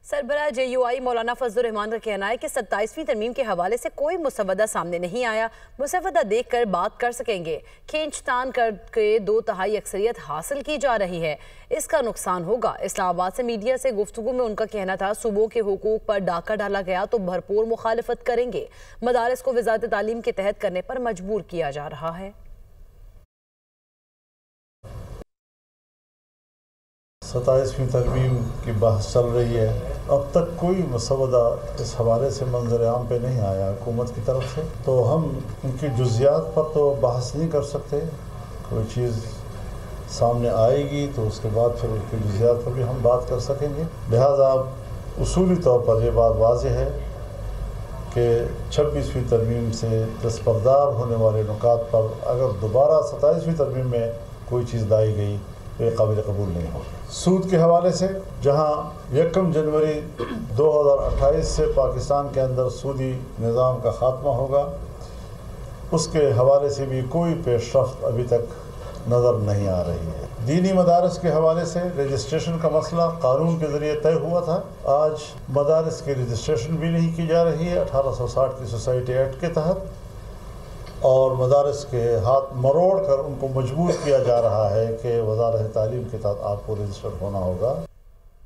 سربراہ JUI مولانا فضل الرحمان کا کہنا ہے کہ 27ویں ترمیم کے حوالے سے کوئی مسودہ سامنے نہیں آیا، مسودہ دیکھ کر بات کر سکیں گے۔ کھینچ تان کر کے 2/3 اکثریت حاصل کی جا رہی ہے، اس کا نقصان ہوگا۔ اسلام آباد سے میڈیا سے گفتگو میں ان کا کہنا تھا صوبوں کے حقوق پر ڈاکہ ڈالا گیا تو بھرپور مخالفت کریں گے۔ مدارس کو وزارت تعلیم کے تحت کرنے پر مجبور کیا جا رہا ہے۔ 27ویں ترمیم کی بحث چل رہی ہے، اب تک کوئی مسودہ اس حوالے سے منظر عام پہ نہیں آیا حکومت کی طرف سے، تو ہم ان کی جزیات پر تو بحث نہیں کر سکتے۔ کوئی چیز سامنے آئے گی تو اس کے بعد پھر ان کی جزیات پر بھی ہم بات کر سکیں گے۔ لہٰذا اصولی طور پر یہ بات واضح ہے کہ 26ویں ترمیم سے دستبردار ہونے والے نکات پر اگر دوبارہ 27ویں ترمیم میں کوئی چیز لائی گئی تو یہ قابل قبول نہیں ہوگی۔ سود کے حوالے سے جہاں 1 جنوری 2028 سے پاکستان کے اندر سودی نظام کا خاتمہ ہوگا، اس کے حوالے سے بھی کوئی پیش رفت ابھی تک نظر نہیں آ رہی ہے۔ دینی مدارس کے حوالے سے رجسٹریشن کا مسئلہ قانون کے ذریعے طے ہوا تھا، آج مدارس کی رجسٹریشن بھی نہیں کی جا رہی ہے 1860 کی سوسائٹی ایکٹ کے تحت، اور مدارس کے ہاتھ مروڑ کر ان کو مجبور کیا جا رہا ہے کہ وزارت تعلیم کے تحت آپ کو رجسٹر ہونا ہوگا۔